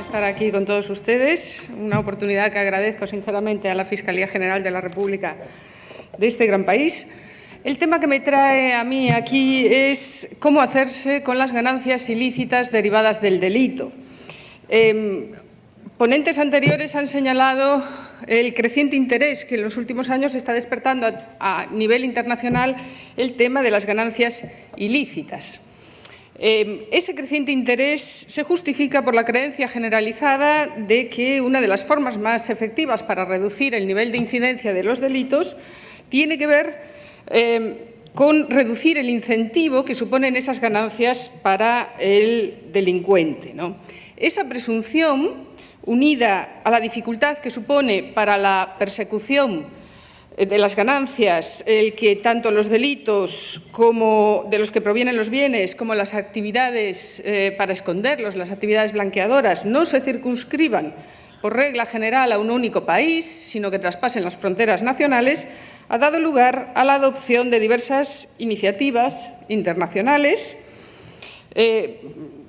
estar aquí con todos ustedes, una oportunidad que agradezco sinceramente a la Fiscalía General de la República de este gran país. El tema que me trae a mí aquí es cómo hacerse con las ganancias ilícitas derivadas del delito. Ponentes anteriores han señalado el creciente interés que en los últimos años está despertando a nivel internacional el tema de las ganancias ilícitas. Ese creciente interés se justifica por la creencia generalizada de que una de las formas más efectivas para reducir el nivel de incidencia de los delitos tiene que ver con reducir el incentivo que suponen esas ganancias para el delincuente, ¿no? Esa presunción, unida a la dificultad que supone para la persecución de las ganancias, el que tanto los delitos como de los que provienen los bienes como las actividades para esconderlos, las actividades blanqueadoras, no se circunscriban por regla general a un único país, sino que traspasen las fronteras nacionales, ha dado lugar a la adopción de diversas iniciativas internacionales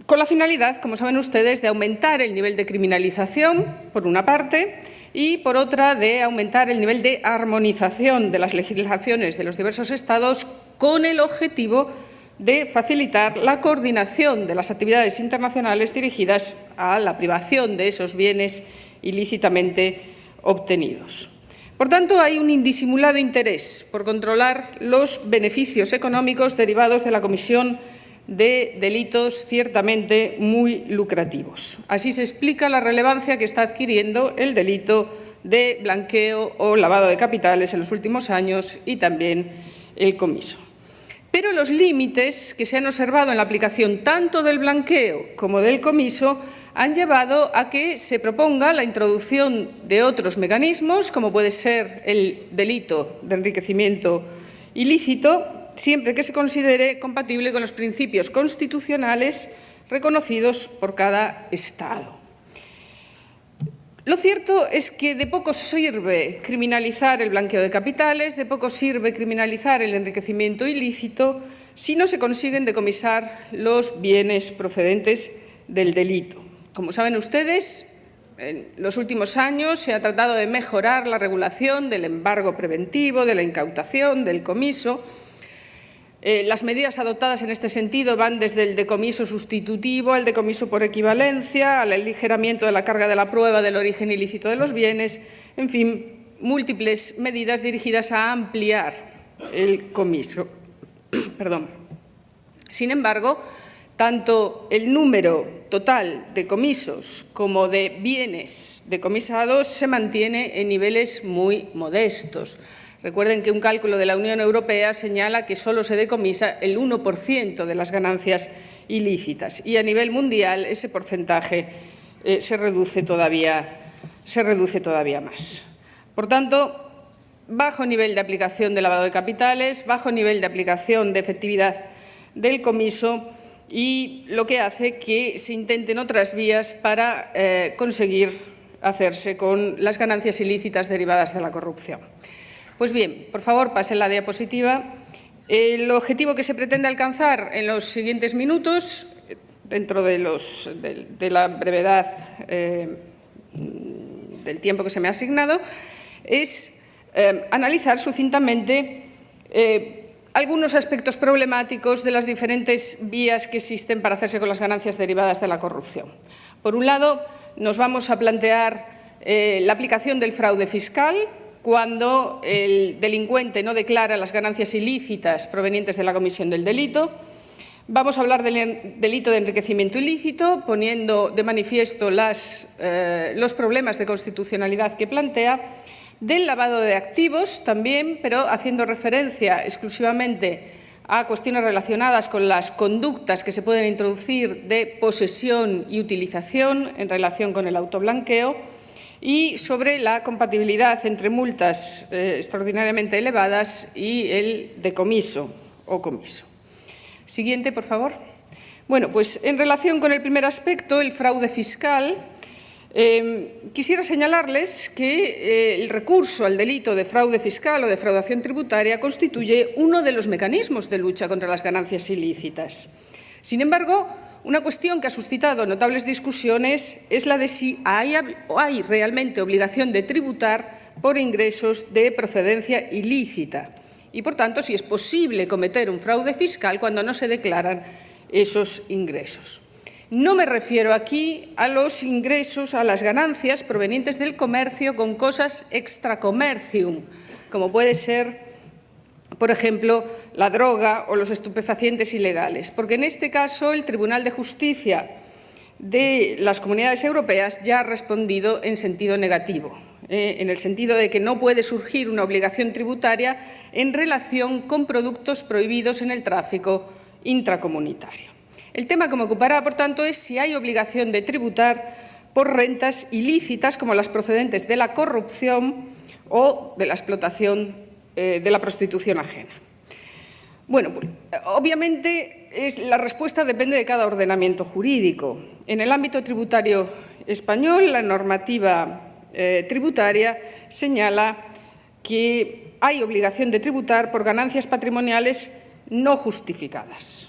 con la finalidad, como saben ustedes, de aumentar el nivel de criminalización, por una parte, y, por otra, de aumentar el nivel de armonización de las legislaciones de los diversos Estados con el objetivo de facilitar la coordinación de las actividades internacionales dirigidas a la privación de esos bienes ilícitamente obtenidos. Por tanto, hay un indisimulado interés por controlar los beneficios económicos derivados de la comisión de delitos ciertamente muy lucrativos. Así se explica la relevancia que está adquiriendo el delito de blanqueo o lavado de capitales en los últimos años y también el comiso. Pero los límites que se han observado en la aplicación tanto del blanqueo como del comiso han llevado a que se proponga la introducción de otros mecanismos, como puede ser el delito de enriquecimiento ilícito, siempre que se considere compatible con los principios constitucionales reconocidos por cada Estado. Lo cierto es que de poco sirve criminalizar el blanqueo de capitales, de poco sirve criminalizar el enriquecimiento ilícito si no se consiguen decomisar los bienes procedentes del delito. Como saben ustedes, en los últimos años se ha tratado de mejorar la regulación del embargo preventivo, de la incautación, del comiso. Las medidas adoptadas en este sentido van desde el decomiso sustitutivo al decomiso por equivalencia, al aligeramiento de la carga de la prueba del origen ilícito de los bienes, en fin, múltiples medidas dirigidas a ampliar el comiso. Sin embargo, tanto el número total de comisos como de bienes decomisados se mantiene en niveles muy modestos. Recuerden que un cálculo de la Unión Europea señala que solo se decomisa el 1% de las ganancias ilícitas y a nivel mundial ese porcentaje se reduce todavía más. Por tanto, bajo nivel de aplicación del lavado de capitales, bajo nivel de aplicación de efectividad del comiso y lo que hace que se intenten otras vías para conseguir hacerse con las ganancias ilícitas derivadas de la corrupción. Pues bien, por favor, pasen la diapositiva. El objetivo que se pretende alcanzar en los siguientes minutos, dentro de la brevedad del tiempo que se me ha asignado, es analizar sucintamente algunos aspectos problemáticos de las diferentes vías que existen para hacerse con las ganancias derivadas de la corrupción. Por un lado, nos vamos a plantear la aplicación del fraude fiscal, cuando el delincuente no declara las ganancias ilícitas provenientes de la comisión del delito. Vamos a hablar del delito de enriquecimiento ilícito, poniendo de manifiesto los problemas de constitucionalidad que plantea, del lavado de activos también, pero haciendo referencia exclusivamente a cuestiones relacionadas con las conductas que se pueden introducir de posesión y utilización en relación con el autoblanqueo, y sobre la compatibilidad entre multas extraordinariamente elevadas y el decomiso o comiso. Siguiente, por favor. Bueno, pues en relación con el primer aspecto, el fraude fiscal, quisiera señalarles que el recurso al delito de fraude fiscal o defraudación tributaria constituye uno de los mecanismos de lucha contra las ganancias ilícitas. Sin embargo, una cuestión que ha suscitado notables discusiones es la de si hay realmente obligación de tributar por ingresos de procedencia ilícita y, por tanto, si es posible cometer un fraude fiscal cuando no se declaran esos ingresos. No me refiero aquí a los ingresos, a las ganancias provenientes del comercio con cosas extra commercium, como puede ser, por ejemplo, la droga o los estupefacientes ilegales, porque en este caso el Tribunal de Justicia de las Comunidades Europeas ya ha respondido en sentido negativo, en el sentido de que no puede surgir una obligación tributaria en relación con productos prohibidos en el tráfico intracomunitario. El tema que me ocupará, por tanto, es si hay obligación de tributar por rentas ilícitas como las procedentes de la corrupción o de la explotación de la prostitución ajena. Bueno, pues, obviamente la respuesta depende de cada ordenamiento jurídico. En el ámbito tributario español, la normativa tributaria señala que hay obligación de tributar por ganancias patrimoniales no justificadas,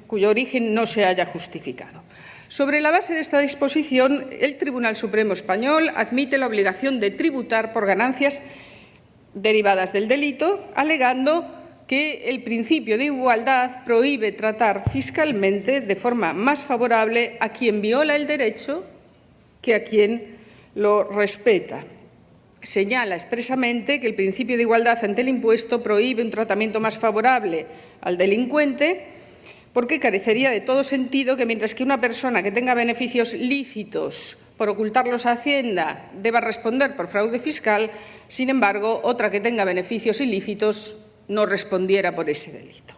cuyo origen no se haya justificado. Sobre la base de esta disposición, el Tribunal Supremo Español admite la obligación de tributar por ganancias derivadas del delito, alegando que el principio de igualdad prohíbe tratar fiscalmente de forma más favorable a quien viola el derecho que a quien lo respeta. Señala expresamente que el principio de igualdad ante el impuesto prohíbe un tratamiento más favorable al delincuente porque carecería de todo sentido que mientras que una persona que tenga beneficios lícitos por ocultarlos a Hacienda deba responder por fraude fiscal, sin embargo, otra que tenga beneficios ilícitos no respondiera por ese delito.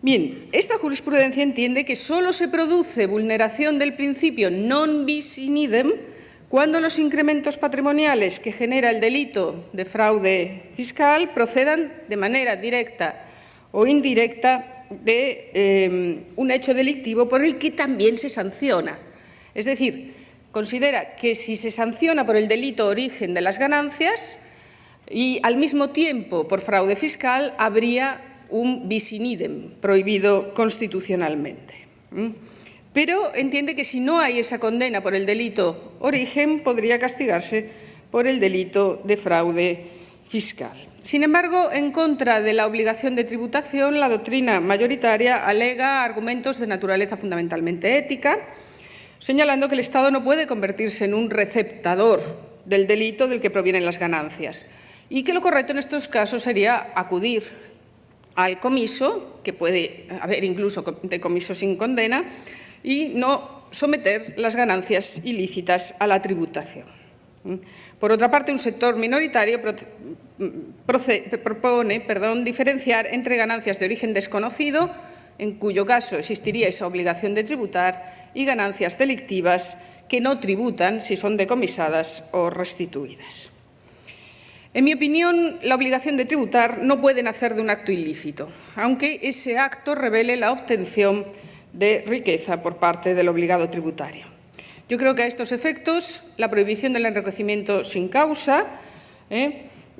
Bien, esta jurisprudencia entiende que solo se produce vulneración del principio non bis in idem cuando los incrementos patrimoniales que genera el delito de fraude fiscal procedan de manera directa o indirecta de un hecho delictivo por el que también se sanciona. Es decir, considera que si se sanciona por el delito origen de las ganancias y al mismo tiempo por fraude fiscal, habría un bis in idem prohibido constitucionalmente. Pero entiende que si no hay esa condena por el delito origen, podría castigarse por el delito de fraude fiscal. Sin embargo, en contra de la obligación de tributación, la doctrina mayoritaria alega argumentos de naturaleza fundamentalmente ética, señalando que el Estado no puede convertirse en un receptador del delito del que provienen las ganancias y que lo correcto en estos casos sería acudir al comiso, que puede haber incluso decomiso sin condena, y no someter las ganancias ilícitas a la tributación. Por otra parte, un sector minoritario propone diferenciar entre ganancias de origen desconocido, en cuyo caso existiría esa obligación de tributar, y ganancias delictivas que no tributan si son decomisadas o restituidas. En mi opinión, la obligación de tributar no puede nacer de un acto ilícito, aunque ese acto revele la obtención de riqueza por parte del obligado tributario. Yo creo que a estos efectos la prohibición del enriquecimiento sin causa,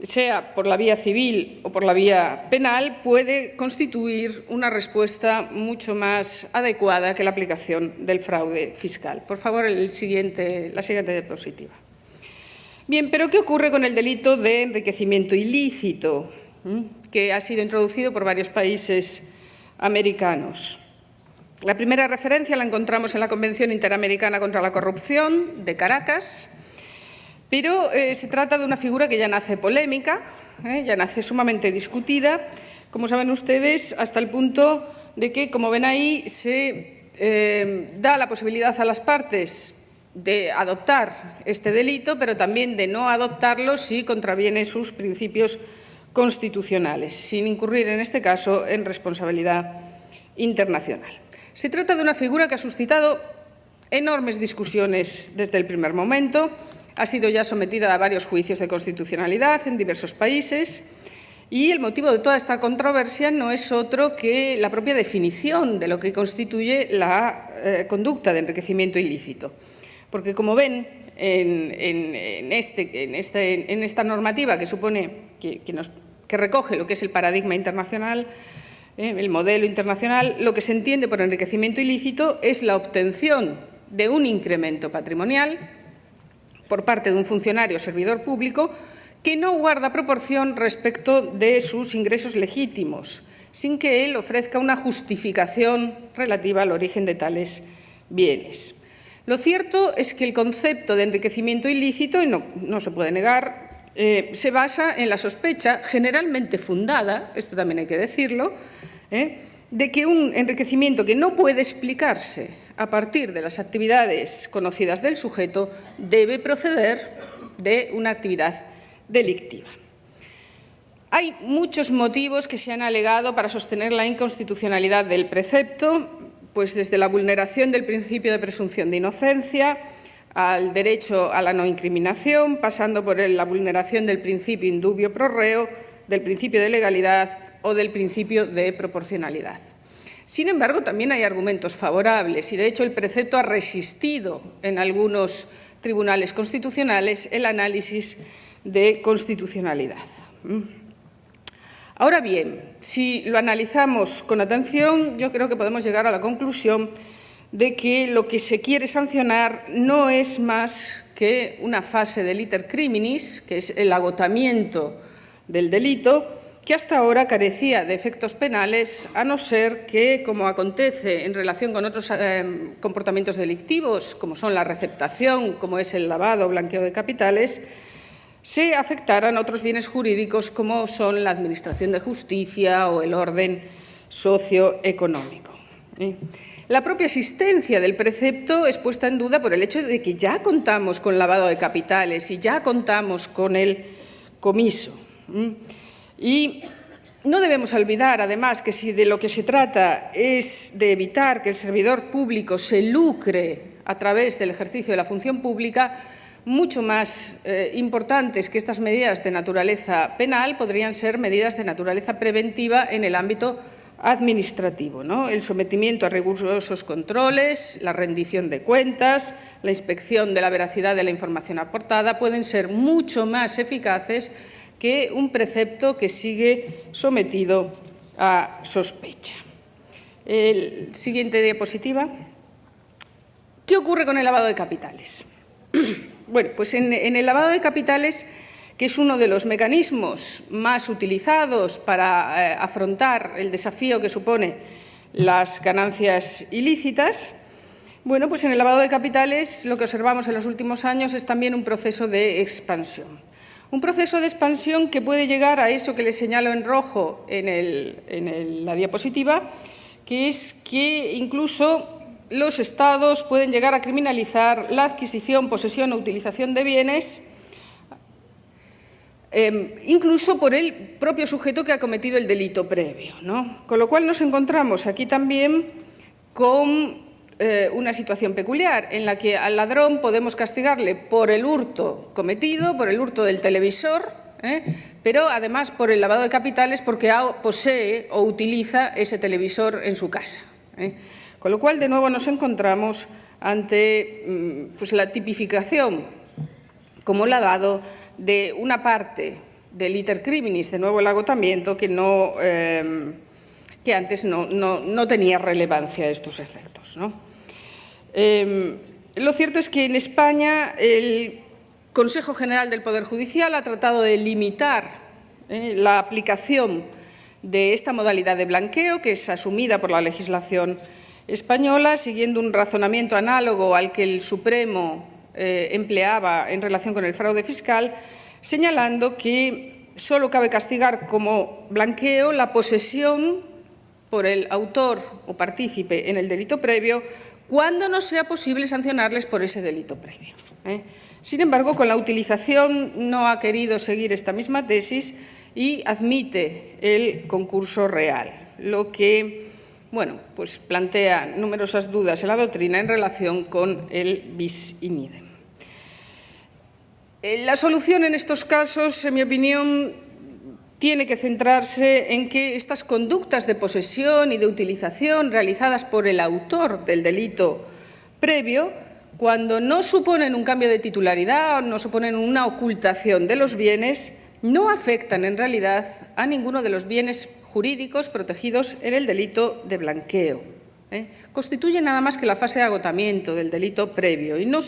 sea por la vía civil o por la vía penal, puede constituir una respuesta mucho más adecuada que la aplicación del fraude fiscal. Por favor, la siguiente diapositiva. Bien, pero ¿qué ocurre con el delito de enriquecimiento ilícito, que ha sido introducido por varios países americanos? La primera referencia la encontramos en la Convención Interamericana contra la Corrupción de Caracas, pero se trata de una figura que ya nace polémica, ya nace sumamente discutida, como saben ustedes, hasta el punto de que, como ven ahí, se da la posibilidad a las partes de adoptar este delito, pero también de no adoptarlo si contraviene sus principios constitucionales, sin incurrir, en este caso, en responsabilidad internacional. Se trata de una figura que ha suscitado enormes discusiones desde el primer momento, ha sido ya sometida a varios juicios de constitucionalidad en diversos países y el motivo de toda esta controversia no es otro que la propia definición de lo que constituye la conducta de enriquecimiento ilícito. Porque, como ven, en esta normativa que supone que recoge lo que es el paradigma internacional, el modelo internacional, lo que se entiende por enriquecimiento ilícito es la obtención de un incremento patrimonial por parte de un funcionario o servidor público que no guarda proporción respecto de sus ingresos legítimos, sin que él ofrezca una justificación relativa al origen de tales bienes. Lo cierto es que el concepto de enriquecimiento ilícito, y no se puede negar, se basa en la sospecha, generalmente fundada, esto también hay que decirlo, de que un enriquecimiento que no puede explicarse a partir de las actividades conocidas del sujeto debe proceder de una actividad delictiva. Hay muchos motivos que se han alegado para sostener la inconstitucionalidad del precepto, pues desde la vulneración del principio de presunción de inocencia al derecho a la no incriminación, pasando por la vulneración del principio indubio pro reo, del principio de legalidad o del principio de proporcionalidad. Sin embargo, también hay argumentos favorables y, de hecho, el precepto ha resistido en algunos tribunales constitucionales el análisis de constitucionalidad. Ahora bien, si lo analizamos con atención, yo creo que podemos llegar a la conclusión de que lo que se quiere sancionar no es más que una fase del iter criminis, que es el agotamiento del delito, que hasta ahora carecía de efectos penales, a no ser que, como acontece en relación con otros comportamientos delictivos, como son la receptación, como es el lavado o blanqueo de capitales, se afectaran otros bienes jurídicos, como son la administración de justicia o el orden socioeconómico. La propia existencia del precepto es puesta en duda por el hecho de que ya contamos con lavado de capitales y ya contamos con el comiso. Y no debemos olvidar, además, que si de lo que se trata es de evitar que el servidor público se lucre a través del ejercicio de la función pública, mucho más importantes que estas medidas de naturaleza penal podrían ser medidas de naturaleza preventiva en el ámbito administrativo, ¿no? El sometimiento a rigurosos controles, la rendición de cuentas, la inspección de la veracidad de la información aportada pueden ser mucho más eficaces que un precepto que sigue sometido a sospecha. Siguiente diapositiva. ¿Qué ocurre con el lavado de capitales? Bueno, pues en el lavado de capitales, que es uno de los mecanismos más utilizados para afrontar el desafío que supone las ganancias ilícitas, bueno, pues en el lavado de capitales lo que observamos en los últimos años es también un proceso de expansión. Un proceso de expansión que puede llegar a eso que les señalo en rojo en la diapositiva, que es que incluso los Estados pueden llegar a criminalizar la adquisición, posesión o utilización de bienes, incluso por el propio sujeto que ha cometido el delito previo, ¿no? Con lo cual nos encontramos aquí también con una situación peculiar en la que al ladrón podemos castigarle por el hurto cometido, por el hurto del televisor, pero además por el lavado de capitales porque posee o utiliza ese televisor en su casa. Con lo cual, de nuevo, nos encontramos ante pues, la tipificación como lavado de una parte del iter criminis, de nuevo el agotamiento, que antes no tenía relevancia estos efectos, ¿no? Lo cierto es que en España el Consejo General del Poder Judicial ha tratado de limitar la aplicación de esta modalidad de blanqueo, que es asumida por la legislación española, siguiendo un razonamiento análogo al que el Supremo empleaba en relación con el fraude fiscal, señalando que solo cabe castigar como blanqueo la posesión por el autor o partícipe en el delito previo cuando no sea posible sancionarles por ese delito previo. Sin embargo, con la utilización no ha querido seguir esta misma tesis y admite el concurso real, lo que, bueno, pues plantea numerosas dudas en la doctrina en relación con el bis in idem. La solución en estos casos, en mi opinión, tiene que centrarse en que estas conductas de posesión y de utilización realizadas por el autor del delito previo, cuando no suponen un cambio de titularidad o no suponen una ocultación de los bienes, no afectan en realidad a ninguno de los bienes jurídicos protegidos en el delito de blanqueo. Constituyen nada más que la fase de agotamiento del delito previo y no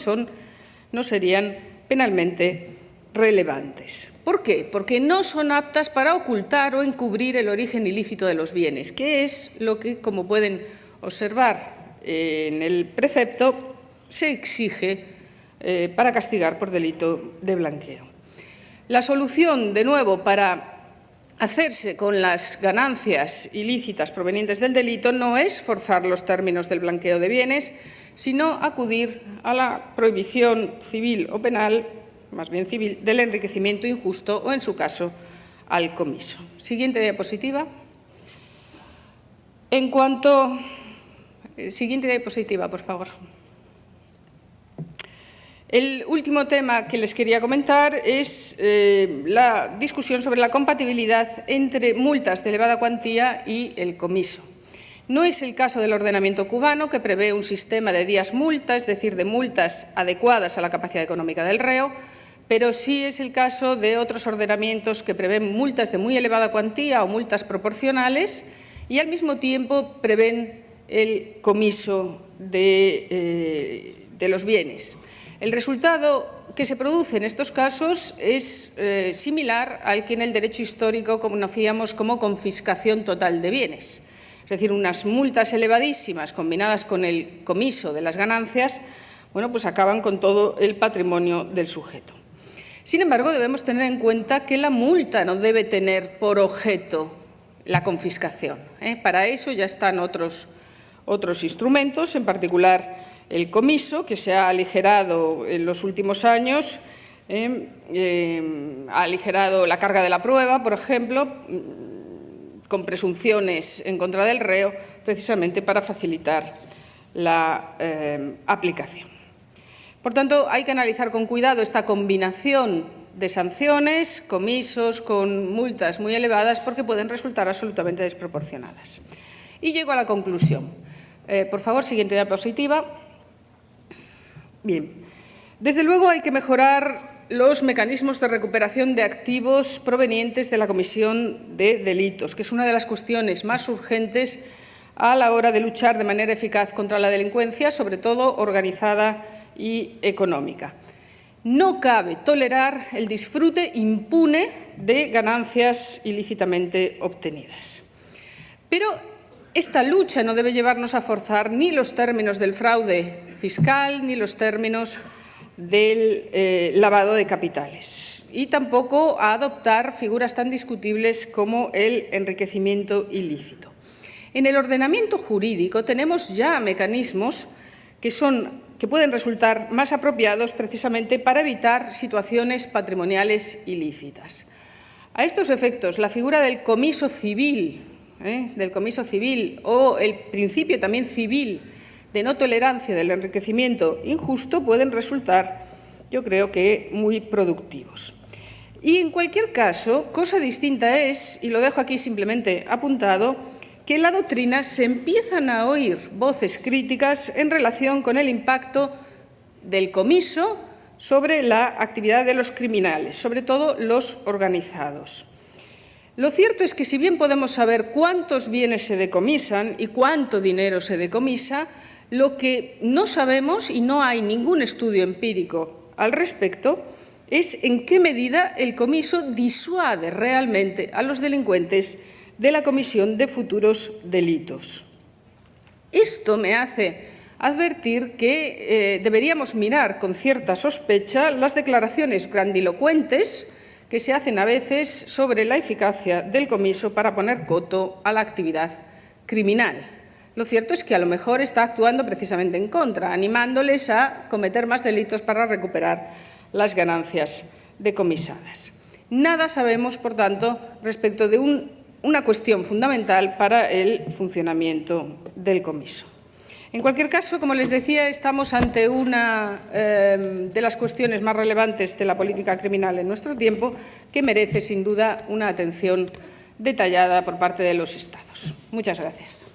serían penalmente relevantes. ¿Por qué? Porque no son aptas para ocultar o encubrir el origen ilícito de los bienes, que es lo que, como pueden observar en el precepto, se exige para castigar por delito de blanqueo. La solución, de nuevo, para hacerse con las ganancias ilícitas provenientes del delito no es forzar los términos del blanqueo de bienes, sino acudir a la prohibición civil o penal, más bien civil, del enriquecimiento injusto o, en su caso, al comiso. Siguiente diapositiva. Siguiente diapositiva, por favor. El último tema que les quería comentar es la discusión sobre la compatibilidad entre multas de elevada cuantía y el comiso. No es el caso del ordenamiento cubano, que prevé un sistema de días multa, es decir, de multas adecuadas a la capacidad económica del reo, pero sí es el caso de otros ordenamientos que prevén multas de muy elevada cuantía o multas proporcionales y, al mismo tiempo, prevén el comiso de los bienes. El resultado que se produce en estos casos es similar al que en el derecho histórico conocíamos como confiscación total de bienes. Es decir, unas multas elevadísimas combinadas con el comiso de las ganancias, pues acaban con todo el patrimonio del sujeto. Sin embargo, debemos tener en cuenta que la multa no debe tener por objeto la confiscación. Para eso ya están otros instrumentos, en particular el comiso, que se ha aligerado en los últimos años, ha aligerado la carga de la prueba, por ejemplo, con presunciones en contra del reo, precisamente para facilitar la aplicación. Por tanto, hay que analizar con cuidado esta combinación de sanciones, comisos con multas muy elevadas, porque pueden resultar absolutamente desproporcionadas. Y llego a la conclusión. Por favor, siguiente diapositiva. Bien, desde luego hay que mejorar los mecanismos de recuperación de activos provenientes de la comisión de delitos, que es una de las cuestiones más urgentes a la hora de luchar de manera eficaz contra la delincuencia, sobre todo organizada y económica. No cabe tolerar el disfrute impune de ganancias ilícitamente obtenidas. Pero esta lucha no debe llevarnos a forzar ni los términos del fraude fiscal ni los términos del lavado de capitales, y tampoco a adoptar figuras tan discutibles como el enriquecimiento ilícito. En el ordenamiento jurídico tenemos ya mecanismos que pueden resultar más apropiados precisamente para evitar situaciones patrimoniales ilícitas. A estos efectos, la figura del comiso civil o el principio también civil de no tolerancia del enriquecimiento injusto pueden resultar, yo creo que, muy productivos. Y, en cualquier caso, cosa distinta es, y lo dejo aquí simplemente apuntado, que en la doctrina se empiezan a oír voces críticas en relación con el impacto del comiso sobre la actividad de los criminales, sobre todo los organizados. Lo cierto es que, si bien podemos saber cuántos bienes se decomisan y cuánto dinero se decomisa, lo que no sabemos, y no hay ningún estudio empírico al respecto, es en qué medida el comiso disuade realmente a los delincuentes de la comisión de futuros delitos. Esto me hace advertir que deberíamos mirar con cierta sospecha las declaraciones grandilocuentes que se hacen a veces sobre la eficacia del comiso para poner coto a la actividad criminal. Lo cierto es que a lo mejor está actuando precisamente en contra, animándoles a cometer más delitos para recuperar las ganancias decomisadas. Nada sabemos, por tanto, respecto de una cuestión fundamental para el funcionamiento del comiso. En cualquier caso, como les decía, estamos ante una de las cuestiones más relevantes de la política criminal en nuestro tiempo, que merece, sin duda, una atención detallada por parte de los Estados. Muchas gracias.